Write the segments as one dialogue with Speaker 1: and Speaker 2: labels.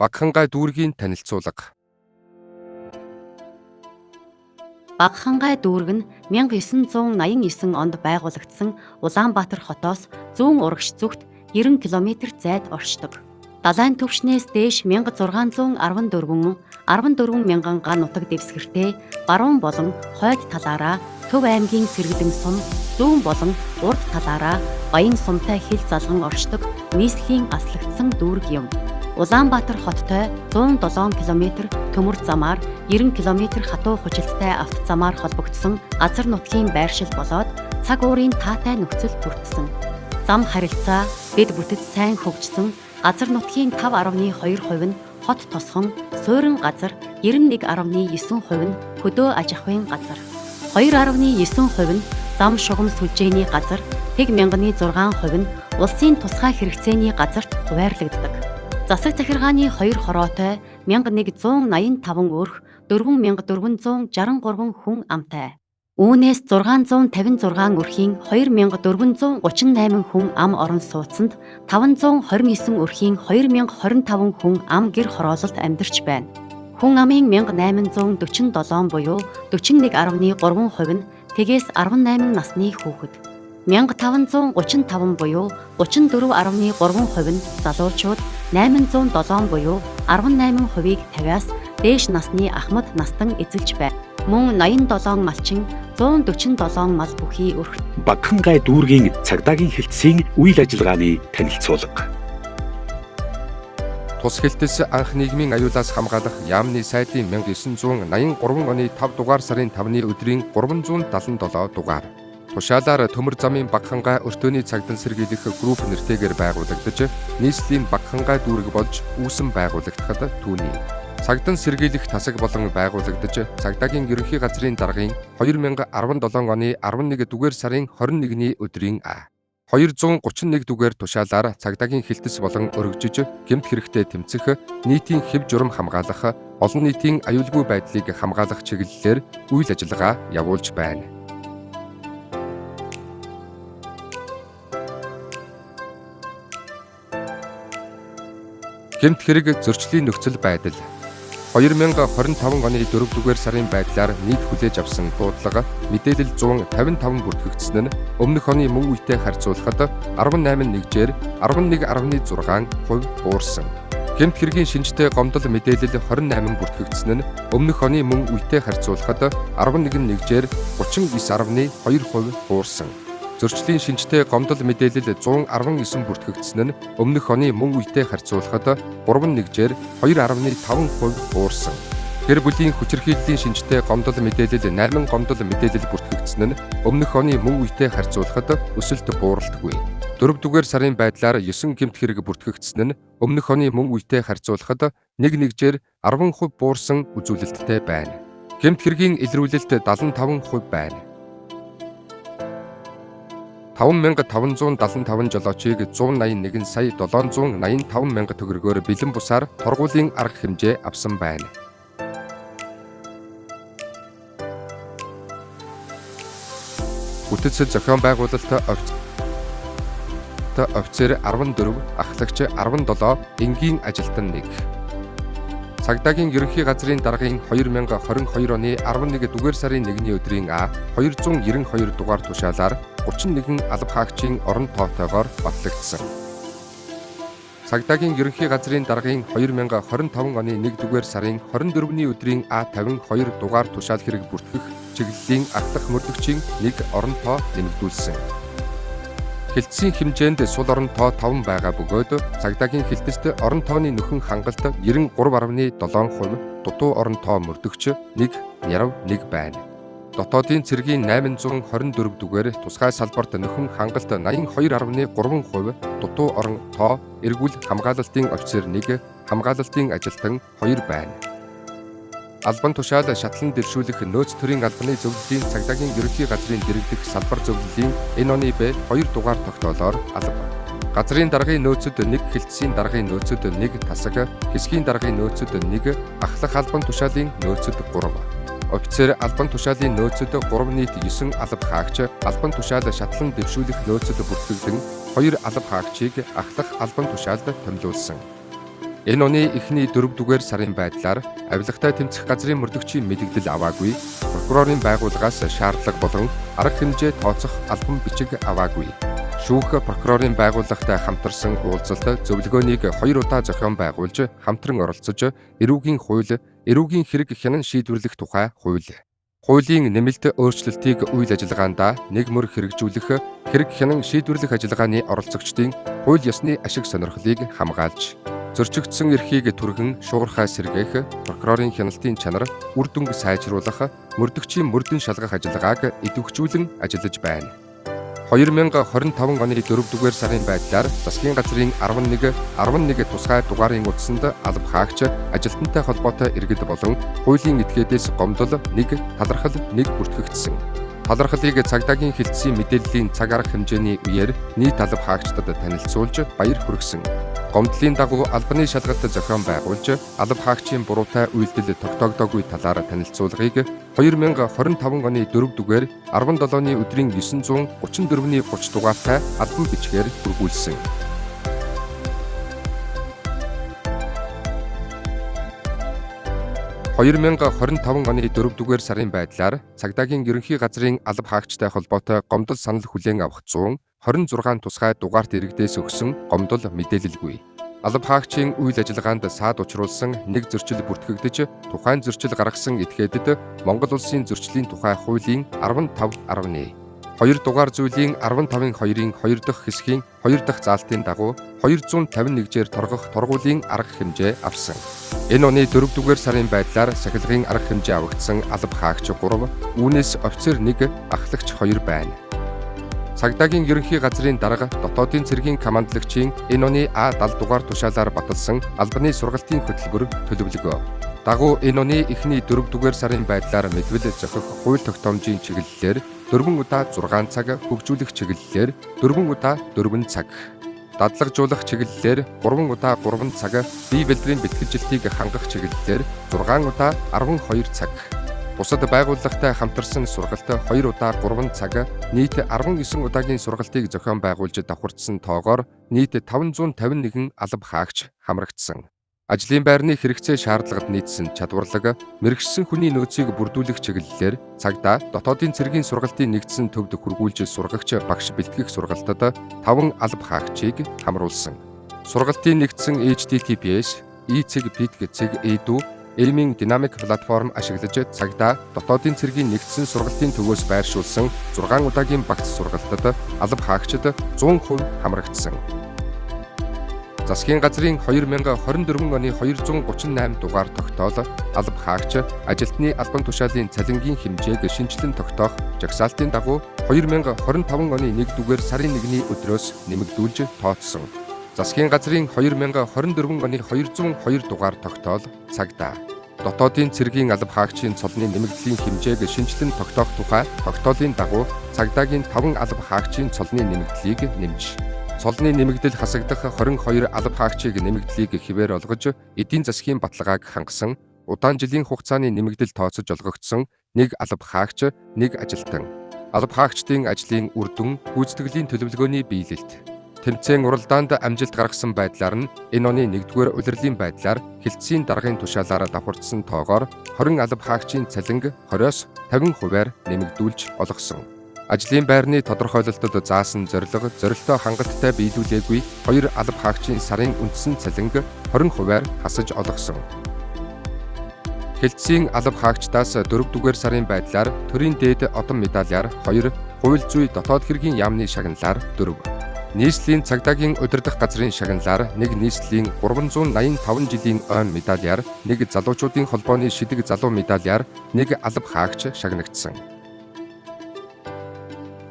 Speaker 1: Багхангай дүүргийн танилцуулга.
Speaker 2: Багхангай дүүрэг нь 1989 онд байгуулагдсан Улаанбаатар хотоос зүүн урагш зүгт 90 км зайд оршдог. Далайн түвшнээс дээш 1614 мянган га нутаг дэвсгэртэй баруун болон хойд талаараа Төв аймгийн Сэргэлэн сум, зүүн болон урд талаараа Баян сумтай хил залган оршдог нийслэлийн аслагдсан дүүрэг юм. Улаанбаатар хоттой 107 км төмөр замаар 90 км хатуу хужилттай автозамаар холбогдсон газар нутгийн байршил болоод цаг уурын таатай нөхцөл бүрдсэн. Зам харилцаа бед бүтэц сайн хөгжсөн, газар нутгийн 5.2% нь хот тосхон, суурин газар 91.9% нь хөдөө аж ахуйн газар. 2.9% нь зам шугам сүлжээний газар, тэг 16% нь улсын тусгай хэрэгцээний газарт хуваарлагддаг. Засаг захиргааны 2 хороотой 1185 өрх 4463 хүн амтай. Үүнээс 656 өрхийн 2438 хүн ам орон сууцанд, 529 өрхийн 2025 хүн ам гэр хороололд амьдарч байна. Хүн амын 1847 буюу 41.3% нь тэгээс 18 насны хүүхэд. 1535 буюу 34.3% нь залуучууд, 807 буюу 18%-ийг 50-аас дээш насны ахмад настан эзэлж байна. Мөн 87 малчин, 147 мал бүхий өрх.
Speaker 3: Багхангай дүүргийн цагдаагийн хэлтсийн үйл ажиллагааны танилцуулга.
Speaker 1: Тус хэлтэс анх нийгмийн аюулаас хамгаалах яамны сайдын 1983 оны 5 дугаар сарын 5-ны өдрийн 377 дугаар. Тушаалаар төмөр замын Багхангай өртөөний цагдан сэргийлэх групп нэртэйгээр байгуулагдаж, нийслэлийн Багхангай дүүрэг болж үүсэн байгуулагдахад түүний цагдан сэргийлэх тасаг болон байгуулагдаж, цагдаагийн ерөнхий газрын даргын 2017 оны 11 дугаар сарын 21-ний өдрийн 231 дугаар тушаалаар цагдаагийн хэлтэс болон өргөжж, гэмт хэрэгтэй тэмцэх, нийтийн хэв журам хамгаалах, олон нийтийн аюулгүй байдлыг хамгаалах чиглэлээр үйл ажиллагаа явуулж байна. Гэмт хэрэг зөрчлийн нөхцөл байдал. 2025 оны 4 дугаар сарын байдлаар нийт хүлээж авсан дуудлага мэдээлэл 155 бүртгэгдсэн нь өмнөх оны мөн үетэй харьцуулахад 18 нэгжээр 11.6% буурсан. Гэмт хэргийн шинжтэй гомдол мэдээлэл 28 бүртгэгдсэн нь өмнөх оны мөн үетэй харьцуулахад 11 нэгжээр 39.2% буурсан. Зөрчлийн шинжтэй гомдол мэдээлэл 119 бүртгэгдсэн нь өмнөх оны мөн үетэй харьцуулахад 3 нэгжээр 2.5% буурсан. Гэр бүлийн хүчирхийллийн шинжтэй гомдол мэдээлэл 8 гомдол мэдээлэл бүртгэгдсэн нь өмнөх оны мөн үетэй харьцуулахад өсөлт бууралтгүй. 4 дугаар сарын байдлаар 9 гэмт хэрэг бүртгэгдсэн нь өмнөх оны мөн үетэй харьцуулахад 1 нэгжээр 10% буурсан үзүүлэлттэй байна. Гэмт хэргийн илрүүлэлт 75% байна. 5575 жолоочийг 181 сая 785 мянга төгрөгөөр бэлэн бусаар торгуулийн арга хэмжээ авсан байна. Бүтэц зохион байгуулалт офицер 14, ахлагч 17, энгийн ажилтан 1. Цагдаагийн ерөнхий газрын даргын 2022 оны 11 дугаар сарын 1-ний өдрийн 292 дугаар тушаалаар 31 алба хаагчийн орон тоотойгоор батлагдсан. Цагдаагийн ерөнхий газрын даргын 2025 оны 1 дугаар сарын 24-ний өдрийн 52 дугаар тушаал хэрэг бүртгэх чиглэлийн ахлах мөрдөгчийн 1 орон тоо нэмэгдүүлсэн. Хэлтсийн хэмжээнд сул орон тоо 5 байгаа бөгөөд цагдаагийн хэлтэст орон тооны нөхөн хангалт 93.7%, дутуу орон тоо мөрдөгч 1 ярав 1 байна. Дотоодын цэргийн 824 дугаар тусгай салбарт нөхөн хангалт 82.3%, дутуу орон тоо эргүүл хамгаалалтын офицер 1, хамгаалалтын ажилтан 2 байна. Албан тушаал шатлан дэвшүүлэх нөөц төрийн албаны зөвлөлийн цагдаагийн ерөнхий газрын дэргэдэх салбар зөвлөлийн энэ оны Б 2 дугаар тогтоолоор алба. Газрын даргын нөөцөд 1, хэлтсийн даргын нөөцөд 1 тасаг, хэсгийн даргын нөөцөд 1, ахлах албан тушаалын нөөцөд 3. Офицер албан тушаалын нөөцөд 3 нийт 9 алба хаагч, албан тушаал шатлан дэвшүүлэх нөөцөд бүртгэгдэн 2 алба хаагчийг ахлах албан тушаалд томилуулсан. Энэ оны эхний 4-р сарын байдлаар авилгатай тэмцэх газрын мөрдөгчийн мэдэгдэл аваагүй, прокурорын байгууллагаас шаардлага болон арга хэмжээ тооцох албан бичиг аваагүй. Шүүх прокурорын байгууллагатай хамтарсан уулзалт зөвлөгөөнийг 2 удаа зохион байгуулж, хамтран оролцож, эрүүгийн хууль, эрүүгийн хэрэг хянан шийдвэрлэх тухай хууль. Хуулийн нэмэлт өөрчлөлтийг үйл ажиллагаанд нэг мөр хэрэгжүүлэх, хэрэг хянан шийдвэрлэх ажиллагааны оролцогчдын хууль ёсны ашиг сонирхлыг хамгаалж, зөрчигдсөн эрхийг түргэн шуурхай сэргээх, прокурорын хяналтын чанар үр дүнг сайжруулах, мөрдөгчийн мөрдөн шалгах ажиллагааг идэвхжүүлэн ажиллаж байна. 2025 оны 4-р сарын байдлаар засгийн газрын 11 тусгай дугаарын утсанд алба хаагч, ажилтнтай холбоотой иргэд болон хуулийн этгээдээс гомдол, нэг талархал, нэг бүртгэгдсэн. Талархлыг цагдаагийн хэлтсийн мэдээллийн цаг арга хэмжээний үеэр нийт алба хаагчдад танилцуулж баяр хүргэсэн. Гомдлын дагуу албаны шалгалт зохион байгуулж, алба хаагчийн буруутай үйлдэл тогтоогдоогүй талаар танилцуулгыг 2025 оны 4-р 17-ны өдрийн 934-ний 30 дугаартай албан бичгээр хүргүүлсэн. – 2025 оны 4-р сарын байдлаар цагдаагийн ерөнхий газрын алба хаагчтай холбоотой гомдол санал хүлээн авах 126 тусгай дугаарт иргэдээс өгсөн гомдол мэдээлэлгүй. Алба хаагчийн үйл ажиллагаанд саад учруулсан нэг зөрчил бүртгэгдэж, тухайн зөрчил гаргасан этгээдэд Монгол улсын зөрчлийн тухай хуулийн 15.1, 2 дугаар зүйлийн 15-2-ын 2 дахь хэсгийн 2 дахь заалтын дагуу 251-жээр торгох торгуулийн арга хэмжээ авсан. Энэ оны 4-р сарын байдлаар сахилгын арга хэмжээ авагдсан алба хаагч 3, үүнээс офицер 1, ахлагч 2 байна. Цагдаагийн ерөнхий газрын дарга дотоодын цэргийн командлагчийн энэ оны А70 дугаар тушаалаар баталсан албаны сургалтын хөтөлбөр төлөвлөгөө. Дагуу энэ оны эхний 4-р сарын байдлаар мэдвэл зохих хууль тогтоомжийн чиглэлээр 4 удаа 6 цаг, хөгжүүлэх чиглэлээр 4 удаа 4 цаг, дадлагжуулах чиглэлээр 3 удаа 3 цаг, бие бэлтрийн бэлтгэлжилтийг хангах чиглэлээр 6 удаа 12 цаг. Бусад байгууллагатай хамтарсан сургалт 2 удаа 3 цаг, нийт 19 удаагийн сургалтыг зохион байгуулж давхардсан тоогоор нийт 551 алба хаагч хамрагдсан. Ажлын байрны хэрэгцээ шаардлагад нийцсэн чадварлаг, мэргэшсэн хүний нөөцийг бүрдүүлэх чиглэлээр цагдаа дотоодын цэргийн сургалтын нэгдсэн төвд хүргүүлж сургагч багш бэлтгэх сургалтад 5 алба хаагчийг хамруулсан. Сургалтын нэгдсэн HTTPS, e-cig.edu Элмийн динамик платформ ашиглаж цагдаа дотоодын цэргийн нэгдсэн сургалтын төвөөс байршуулсан 6 удаагийн багц сургалтад алба хаагчид 100% хамрагдсан. Засгийн газрын 2024 оны 238 дугаар тогтоол алба хаагч ажилтны албан тушаалын цалингийн хэмжээг шинжилэн тогтоох жагсаалтын дагуу 2025 оны 1-р сарын 1-ний өдрөөс нэмэгдүүлж тооцсон. Засгийн газрын 2024 оны 202 дугаар тогтоол цагдаа дотоодын цэргийн алба хаагчийн цолны нэмэгдлийн хэмжээг шинжилэн тогтоох тухай тогтоолын дагуу цагдаагийн 5 алба хаагчийн цолны нэмэгдлийг нэмж, цолны нэмэгдэл хасагдах 22 алба хаагчийг нэмэгдлийг хэвээр олгож, эдийн засгийн баталгааг хангасан, удаан жилийн хугацааны нэмэгдэл тооцож олгогдсон 1 алба хаагч, 1 ажилтан. Алба хаагчдын ажлын үр дүн, гүйцэтгэлийн төлөвлөгөөний биелэлт. Тэмцээн уралдаанд амжилт гаргасан байдлаар нь энэ оны 1-р улирлын байдлаар хэлтсийн даргын тушаалаар давхардсан тоогоор 20 алба хаагчийн цалинг 20-оос 50%-аар нэмэгдүүлж олгосон. Ажлын байрны тодорхойлолтод заасан зорилттой хангалттай биелүүлээгүй 2 алба хаагчийн сарын үндсэн цалинг 20%-аар хасаж олгосон. Хэлтсийн алба хаагчдаас 4-р сарын байдлаар төрийн дээд одон медалиар 2, хууль зүй дотоод хэргийн яамны шагналаар 4, нийслэлийн цагдаагийн удирдах газрын шагналаар 1 нийслэлийн 385 жилийн ойн медалиар 1 залуучуудын холбооны шидэг залуу медалиар 1 алба хаагч шагнагдсан.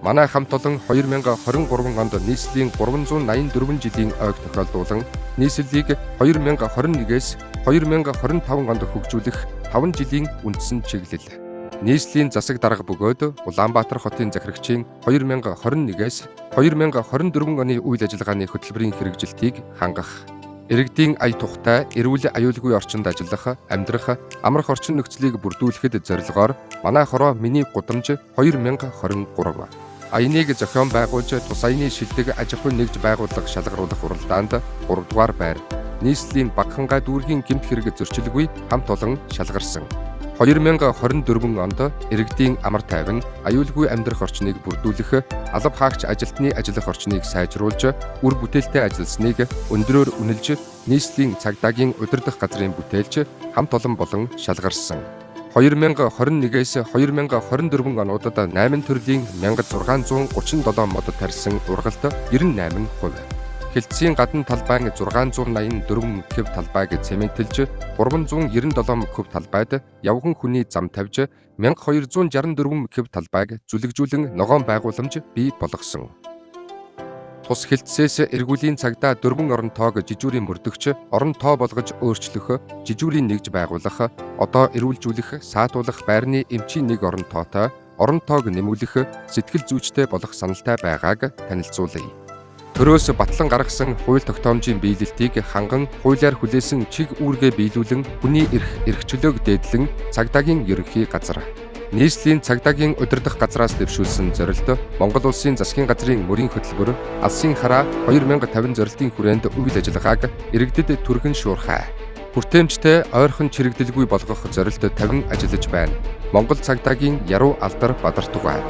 Speaker 1: Манай хамт олон 2023 онд нийслэлийн 384 жилийн ойг тохиолдуулан нийслэлийг 2021-ээс 2025 онд хөгжүүлэх 5 жилийн үндсэн чиглэл. Нийслэлийн засаг дарга бөгөөд Улаанбаатар хотын захирагчийн 2021-ээс 2024 оны үйл ажиллагааны хөтөлбөрийн хэрэгжилтийг хангах, иргэдийн ая тухтай, эрүүл аюулгүй орчинд ажиллах, амьдрах, амрах орчин нөхцөлийг бүрдүүлэхэд зорилгоор манай хороо миний гудамж 2023 аяныг зохион байгуулж тус аяны шилдэг аж ахуйн нэгж байгууллага шалгаруулах уралдаанд 3 дугаар байр, нийслэлийн багхангай дүүргийн гэмт хэрэг зөрчилгүй хамт олон шалгарсан. 2024 онд иргэдийн амар тайван, аюулгүй амьдрах орчныг бүрдүүлэх, алба хаагч ажилтны ажиллах орчныг сайжруулж, үр бүтээлтэй ажилласныг өндрөөр үнэлж, нийслэлийн цагдаагийн удирдах газрын бүтээлч хамт олон болон шалгарсан. 2021-с 2024 онуудад 8 төрлийн 1637 мод тарьсан ургалт 98%. Хилцээний гадна талбайн 684 хэв талбайг цементэлж, 397 хэв талбайд явган хүний зам тавьж, 1264 хэв талбайг зүлэгжүүлэн ногоон байгууламж бий болгосон. Тус хилцээс эргүүлийн цагдаа 4 орон тоог жижүүрийн мөрдөгч, орон тоо болгож өөрчлөх, жижүүрийн нэгж байгуулах, одоо эрүүлжүүлэх, саатуулах байрны эмчийн нэг орон тоотой, орон тоог нэмүүлэх, сэтгэл зүйчтэй болох саналтай байгааг танилцуулъя. Төрөөс батлан гаргасан хууль тогтоомжийн биелэлтийг ханган хуулиар хүлээсэн чиг үүргээ биелүүлэн хүний эрх чөлөөг дээдлэн цагдаагийн ерөнхий газар. Нийслэлийн цагдаагийн удирдах газраас дэвшүүлсэн зорилт Монгол Улсын засгийн газрын мөрийн хөтөлбөр Алсын хараа 2050 зорилтын хүрээнд үйл ажиллагааг иргэдэд түргэн шуурхай. Хүртээмжтэй ойрхон чирэгдэлгүй болгох зорилт тавин ажиллаж байна. Монгол цагдаагийн яруу алдар бадарtuгай.